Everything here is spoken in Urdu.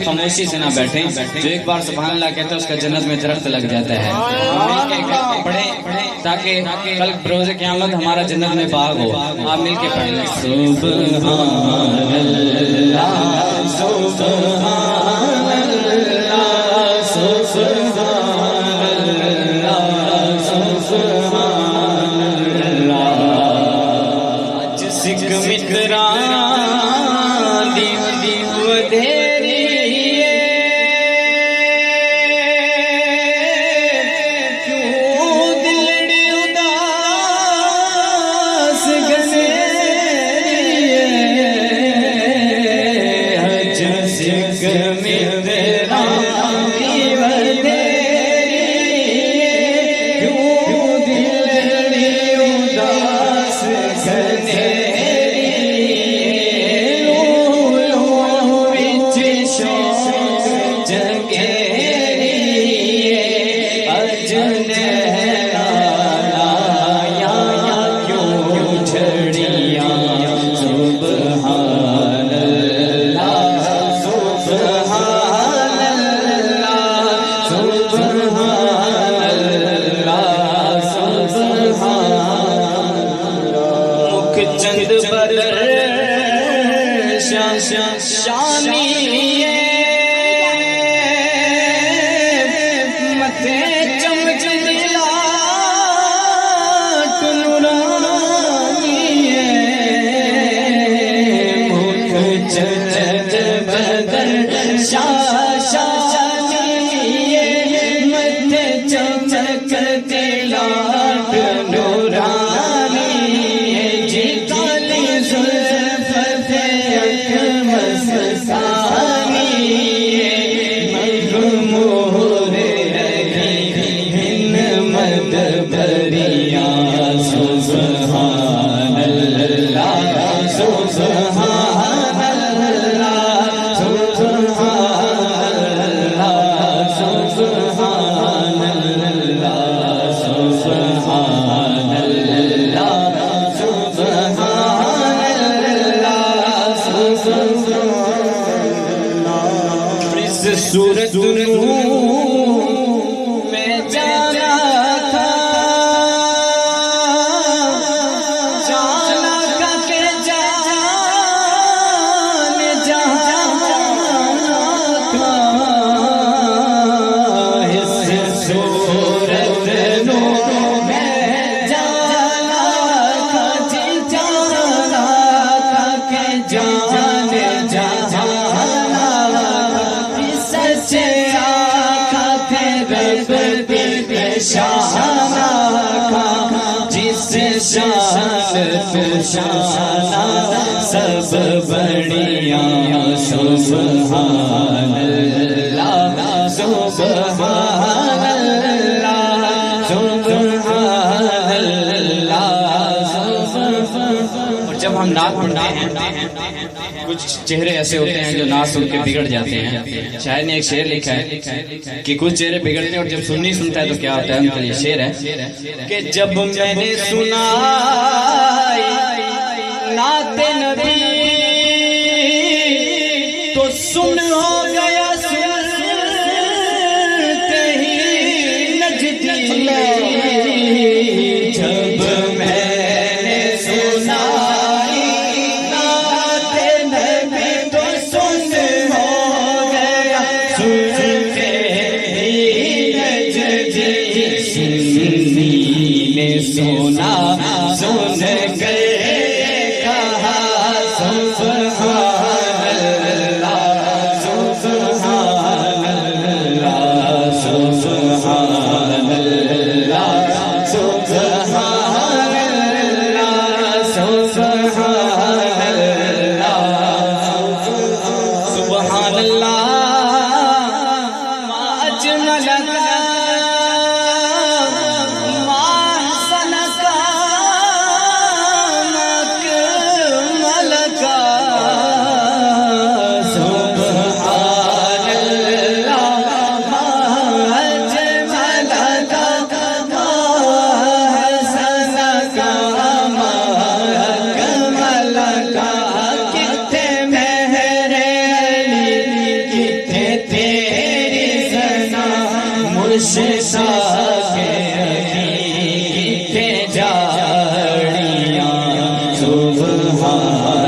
خاموشی سے نہ بیٹھیں، جو ایک بار سبحان اللہ کہتا ہے اس کا جنت میں درخت لگ جاتا ہے. مل کے پڑھیں تاکہ کل بروز قیامت ہمارا جنت میں باغ ہو. آپ مل کے پڑھ لیں. سبحان اللہ سبحان اللہ سبحان اللہ سبحان اللہ. جس کو متران دی ودھیری شانی متے چمچ دلا نورانی مکھ چچ بدن شانی متے چمچ دلا نورانی جی کالی زلف سورت میں جانا تھا جانا کا کہ جانا تھا اس سورت میں جانا تھا جانا کا کہ شانہ کا جس شانہ سب بڑیا سبحان اللہ سبحان اللہ سبحان اللہ. اور جب ہم نعت پڑھتے ہیں کچھ چہرے ایسے ہوتے ہیں جو نعت سن کے بگڑ جاتے ہیں. شاعر نے ایک شعر لکھا ہے کہ کچھ چہرے بگڑتے ہیں اور جب سنی سنتا ہے تو کیا ہوتا ہے. ان کا یہ شعر ہے کہ جب میں نے سنا نعت نبی تو سن ہو گیا سنتے ہی نجدی. جب میں نے سنا سونا سن گئے کہا سبحان اللہ سبحان اللہ سبحان اللہ سبحان اللہ سبحان اللہ سبحان اللہ سبحان